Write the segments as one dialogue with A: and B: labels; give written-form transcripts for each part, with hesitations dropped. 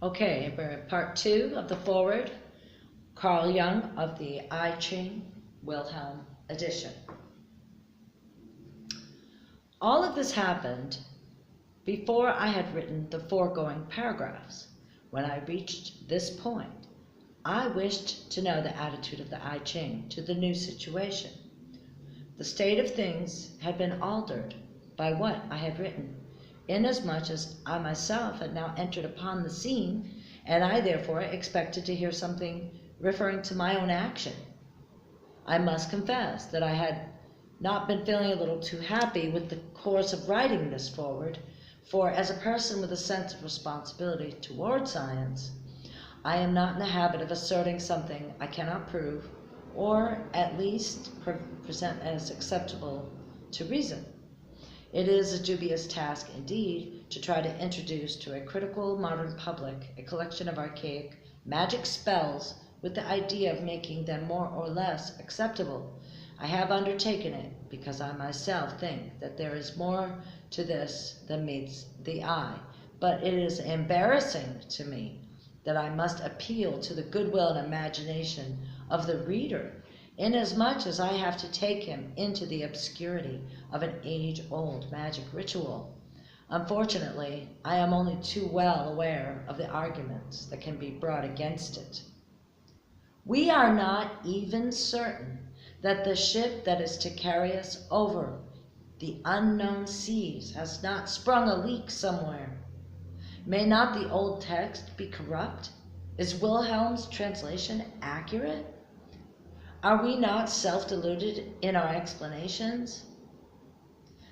A: Okay, we're at part 2 of the foreword, Carl Jung of the Ching, Wilhelm edition. All of this happened before I had written the foregoing paragraphs. When I reached this point, I wished to know the attitude of the I Ching to the new situation. The state of things had been altered by what I had written, inasmuch as I myself had now entered upon the scene, and I therefore expected to hear something referring to my own action. I must confess that I had not been feeling a little too happy with the course of writing this foreword, for as a person with a sense of responsibility toward science, I am not in the habit of asserting something I cannot prove, or at least present as acceptable to reason. It is a dubious task indeed to try to introduce to a critical modern public a collection of archaic magic spells with the idea of making them more or less acceptable. I have undertaken it because I myself think that there is more to this than meets the eye, but it is embarrassing to me that I must appeal to the goodwill and imagination of the reader, inasmuch as I have to take him into the obscurity of an age-old magic ritual. Unfortunately, I am only too well aware of the arguments that can be brought against it. We are not even certain that the ship that is to carry us over the unknown seas has not sprung a leak somewhere. May not the old text be corrupt? Is Wilhelm's translation accurate? Are we not self-deluded in our explanations?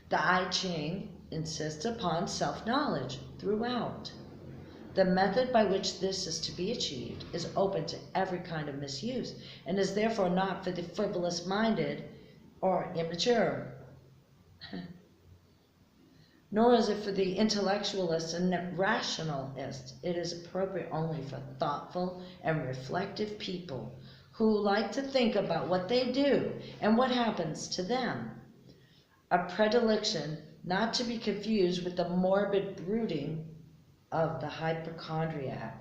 A: The I Ching insists upon self-knowledge throughout. The method by which this is to be achieved is open to every kind of misuse, and is therefore not for the frivolous-minded or immature. Nor is it for the intellectualist and rationalist. It is appropriate only for thoughtful and reflective people who like to think about what they do and what happens to them. A predilection not to be confused with the morbid brooding of the hypochondriac.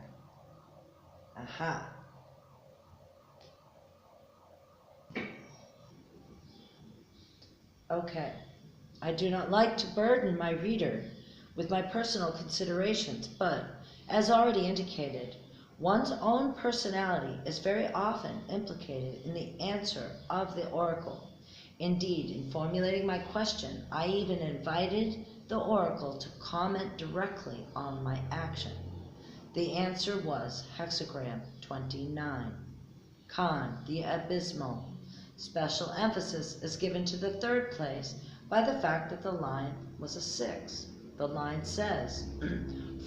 A: Aha. Okay. I do not like to burden my reader with my personal considerations, but, as already indicated, one's own personality is very often implicated in the answer of the oracle. Indeed, in formulating my question, I even invited the oracle to comment directly on my action. The answer was hexagram 29. Con, the abysmal. Special emphasis is given to the third place by the fact that the line was a 6. The line says,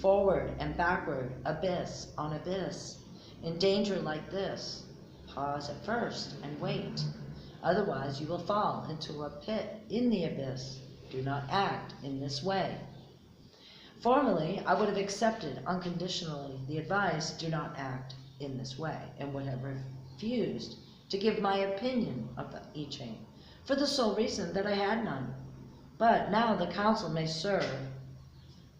A: forward and backward, abyss on abyss. In danger like this, pause at first and wait. Otherwise you will fall into a pit in the abyss. Do not act in this way. Formerly, I would have accepted unconditionally the advice, do not act in this way, and would have refused to give my opinion of the I Ching, for the sole reason that I had none. But now the counsel may serve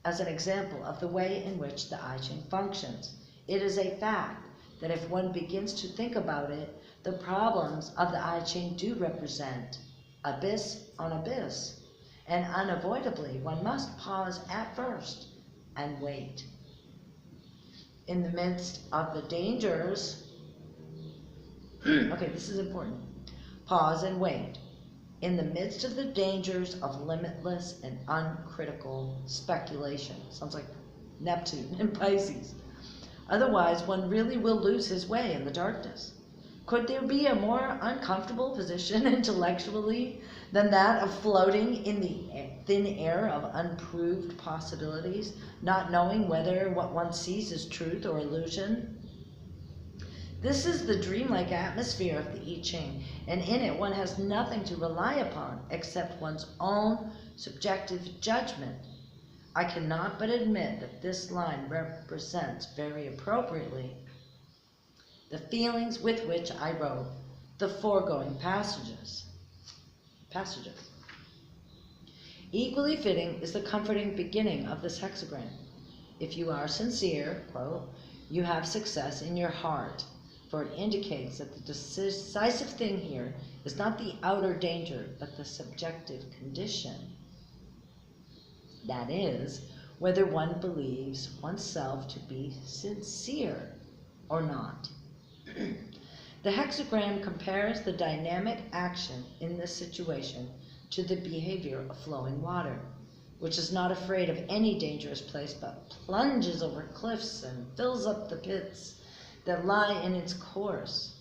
A: as an example of the way in which the I Ching functions. It is a fact that if one begins to think about it, the problems of the I Ching do represent abyss on abyss, and unavoidably one must pause at first and wait. In the midst of the dangers, okay, this is important, pause and wait. In the midst of the dangers of limitless and uncritical speculation. Sounds like Neptune in Pisces. Otherwise, one really will lose his way in the darkness. Could there be a more uncomfortable position intellectually than that of floating in the thin air of unproved possibilities, not knowing whether what one sees is truth or illusion? This is the dreamlike atmosphere of the I Ching, and in it one has nothing to rely upon except one's own subjective judgment. I cannot but admit that this line represents very appropriately the feelings with which I wrote the foregoing passages. Equally fitting is the comforting beginning of this hexagram. If you are sincere, quote, you have success in your heart, for it indicates that the decisive thing here is not the outer danger, but the subjective condition. That is, whether one believes oneself to be sincere or not. The hexagram compares the dynamic action in this situation to the behavior of flowing water, which is not afraid of any dangerous place, but plunges over cliffs and fills up the pits that lie in its course.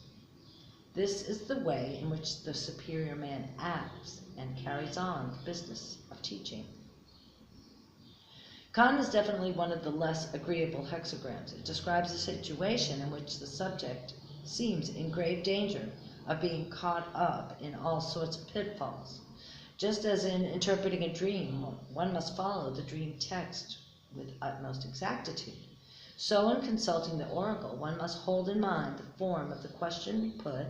A: This is the way in which the superior man acts and carries on the business of teaching. Kan is definitely one of the less agreeable hexagrams. It describes a situation in which the subject seems in grave danger of being caught up in all sorts of pitfalls. Just as in interpreting a dream, one must follow the dream text with utmost exactitude, so in consulting the oracle, one must hold in mind the form of the question put,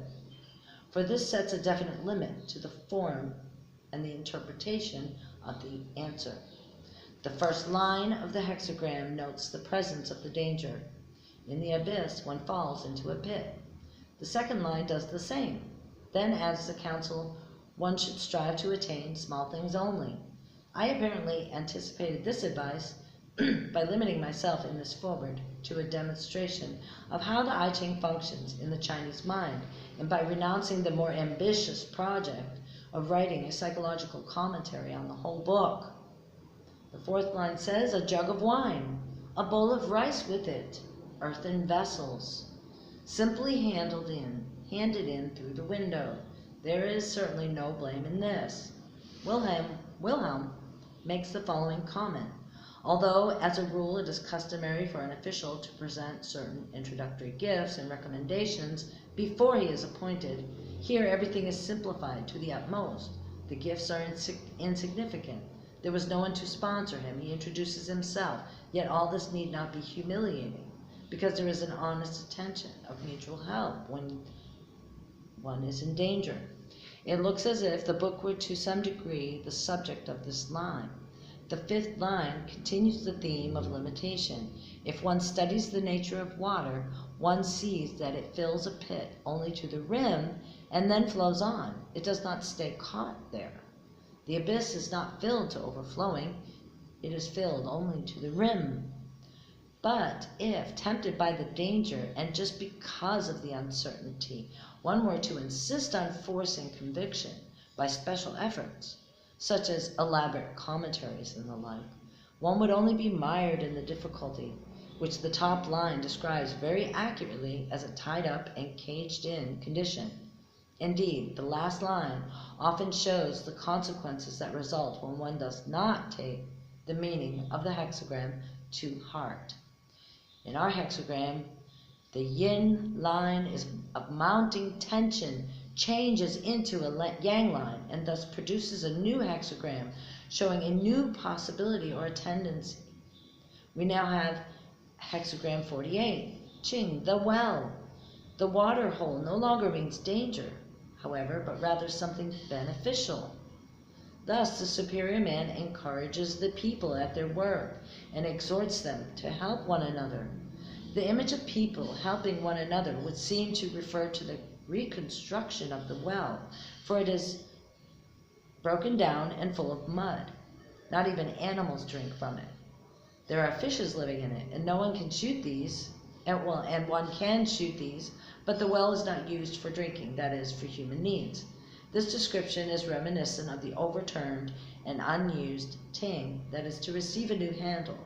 A: for this sets a definite limit to the form and the interpretation of the answer. The first line of the hexagram notes the presence of the danger. In the abyss, one falls into a pit. The second line does the same. Then adds the counsel, one should strive to attain small things only. I apparently anticipated this advice by limiting myself in this foreword to a demonstration of how the I Ching functions in the Chinese mind, and by renouncing the more ambitious project of writing a psychological commentary on the whole book. The fourth line says, a jug of wine, a bowl of rice with it, earthen vessels, simply handed in through the window. There is certainly no blame in this. Wilhelm makes the following comment. Although, as a rule, it is customary for an official to present certain introductory gifts and recommendations before he is appointed, here everything is simplified to the utmost. The gifts are insignificant. There was no one to sponsor him. He introduces himself. Yet all this need not be humiliating, because there is an honest attention of mutual help when one is in danger. It looks as if the book were to some degree the subject of this line. The fifth line continues the theme of limitation. If one studies the nature of water, one sees that it fills a pit only to the rim and then flows on. It does not stay caught there. The abyss is not filled to overflowing. It is filled only to the rim. But if, tempted by the danger and just because of the uncertainty, one were to insist on forcing conviction by special efforts, such as elaborate commentaries and the like, one would only be mired in the difficulty, which the top line describes very accurately as a tied-up and caged-in condition. Indeed, the last line often shows the consequences that result when one does not take the meaning of the hexagram to heart. In our hexagram, the yin line is of mounting tension, changes into a yang line, and thus produces a new hexagram showing a new possibility or a tendency. We now have hexagram 48, Ching, the well. The water hole no longer means danger, however, but rather something beneficial. Thus, the superior man encourages the people at their work and exhorts them to help one another. The image of people helping one another would seem to refer to the reconstruction of the well, for it is broken down and full of mud. Not even animals drink from it. There are fishes living in it, and no one can shoot these, and one can shoot these, but the well is not used for drinking, that is, for human needs. This description is reminiscent of the overturned and unused ting, that is, to receive a new handle.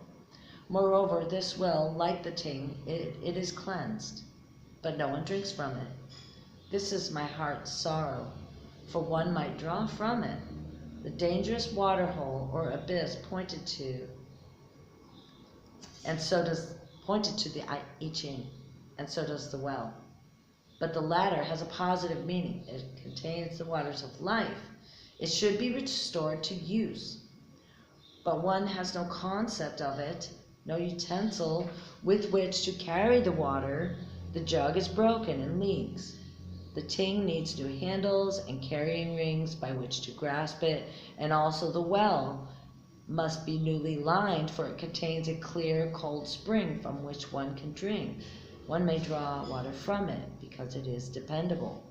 A: Moreover, this well, like the ting, it is cleansed, but no one drinks from it. This is my heart's sorrow, for one might draw from it the dangerous water hole or abyss pointed to, and so does the I Ching, and so does the well. But the latter has a positive meaning. It contains the waters of life. It should be restored to use. But one has no concept of it, no utensil with which to carry the water. The jug is broken and leaks. The ting needs new handles and carrying rings by which to grasp it, and also the well must be newly lined, for it contains a clear, cold spring from which one can drink. One may draw water from it because it is dependable.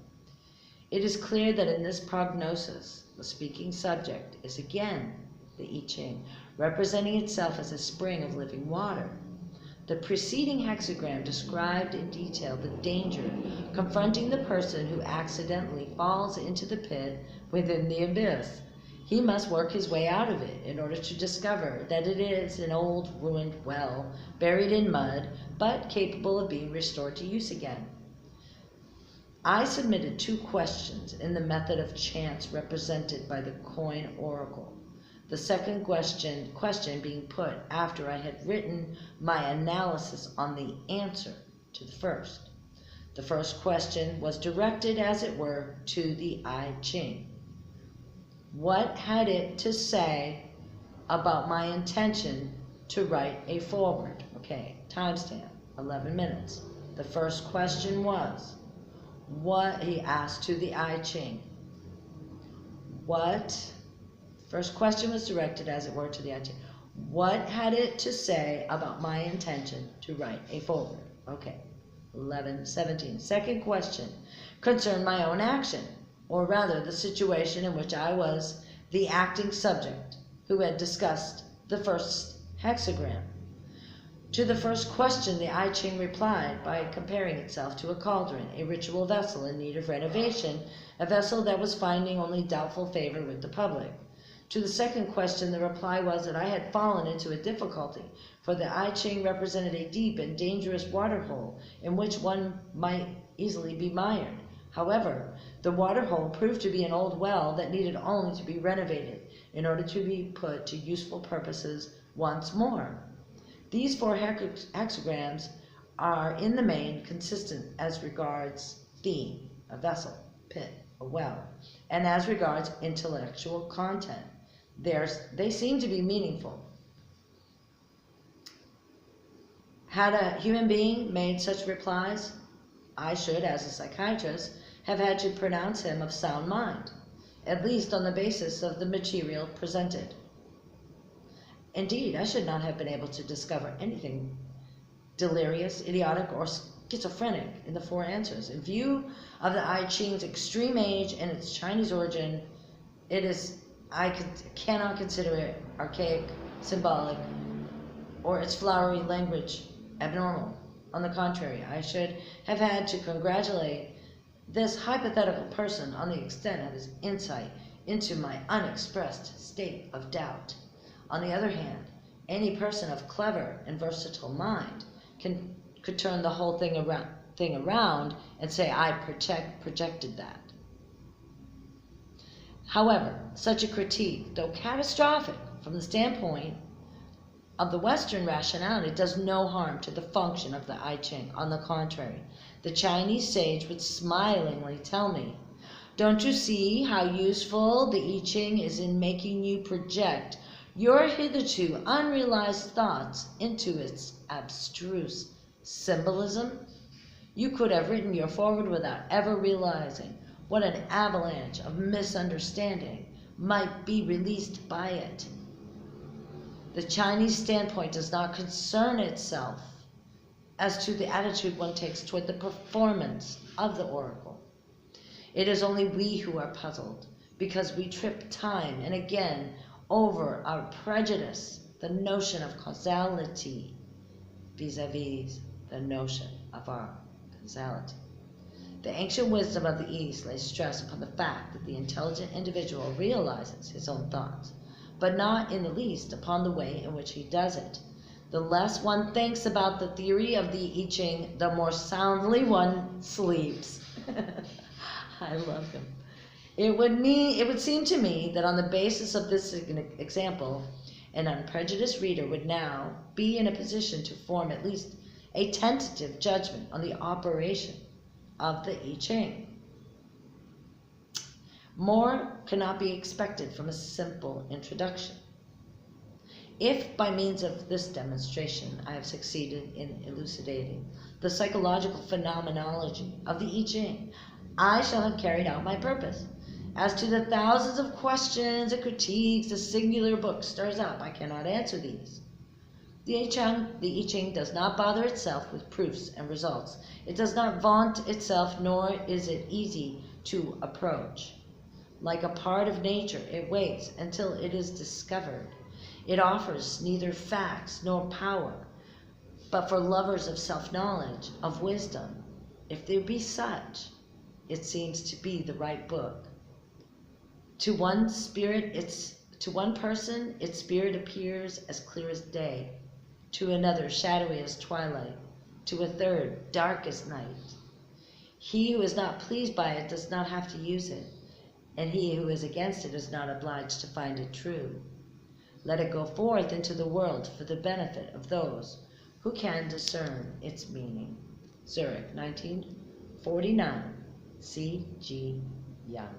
A: It is clear that in this prognosis, the speaking subject is again the I Ching, representing itself as a spring of living water. The preceding hexagram described in detail the danger confronting the person who accidentally falls into the pit within the abyss. He must work his way out of it in order to discover that it is an old ruined well, buried in mud, but capable of being restored to use again. I submitted 2 questions in the method of chance represented by the coin oracle. The second question being put after I had written my analysis on the answer to the first. The first question was directed, as it were, to the I Ching. What had it to say about my intention to write a foreword? Okay, timestamp, 11 minutes. The first question was, what he asked to the I Ching. First question was directed, as it were, to the I Ching. What had it to say about my intention to write a foreword? Okay, 11:17. Second question concerned my own action, or rather the situation in which I was the acting subject who had discussed the first hexagram. To the first question, the I Ching replied by comparing itself to a cauldron, a ritual vessel in need of renovation, a vessel that was finding only doubtful favor with the public. To the second question, the reply was that I had fallen into a difficulty, for the I Ching represented a deep and dangerous water hole in which one might easily be mired. However, the water hole proved to be an old well that needed only to be renovated in order to be put to useful purposes once more. These 4 hexagrams are in the main consistent as regards theme, a vessel, pit, a well, and as regards intellectual content. They seem to be meaningful. Had a human being made such replies, I should, as a psychiatrist, have had to pronounce him of sound mind, at least on the basis of the material presented. Indeed, I should not have been able to discover anything delirious, idiotic, or schizophrenic in the 4 answers. In view of the I Ching's extreme age and its Chinese origin, I cannot consider it archaic, symbolic, or its flowery language abnormal. On the contrary, I should have had to congratulate this hypothetical person on the extent of his insight into my unexpressed state of doubt. On the other hand, any person of clever and versatile mind could turn the whole thing around and say, I projected that. However, such a critique, though catastrophic from the standpoint of the Western rationality, does no harm to the function of the I Ching. On the contrary, the Chinese sage would smilingly tell me, don't you see how useful the I Ching is in making you project your hitherto unrealized thoughts into its abstruse symbolism? You could have written your foreword without ever realizing what an avalanche of misunderstanding might be released by it. The Chinese standpoint does not concern itself as to the attitude one takes toward the performance of the oracle. It is only we who are puzzled, because we trip time and again over our prejudice, the notion of causality vis-a-vis the notion of our causality. The ancient wisdom of the East lays stress upon the fact that the intelligent individual realizes his own thoughts, but not in the least upon the way in which he does it. The less one thinks about the theory of the I Ching, the more soundly one sleeps. I love him. It would seem to me that on the basis of this example, an unprejudiced reader would now be in a position to form at least a tentative judgment on the operation of the I Ching. More cannot be expected from a simple introduction. If by means of this demonstration I have succeeded in elucidating the psychological phenomenology of the I Ching, I shall have carried out my purpose. As to the thousands of questions and critiques the singular book stirs up, I cannot answer these. The I Ching does not bother itself with proofs and results. It does not vaunt itself, nor is it easy to approach. Like a part of nature, it waits until it is discovered. It offers neither facts nor power, but for lovers of self-knowledge, of wisdom, if there be such, it seems to be the right book. To one person, its spirit appears as clear as day, to another shadowy as twilight, to a third dark as night. He who is not pleased by it does not have to use it, and he who is against it is not obliged to find it true. Let it go forth into the world for the benefit of those who can discern its meaning. Zurich, 1949, C. G. Jung.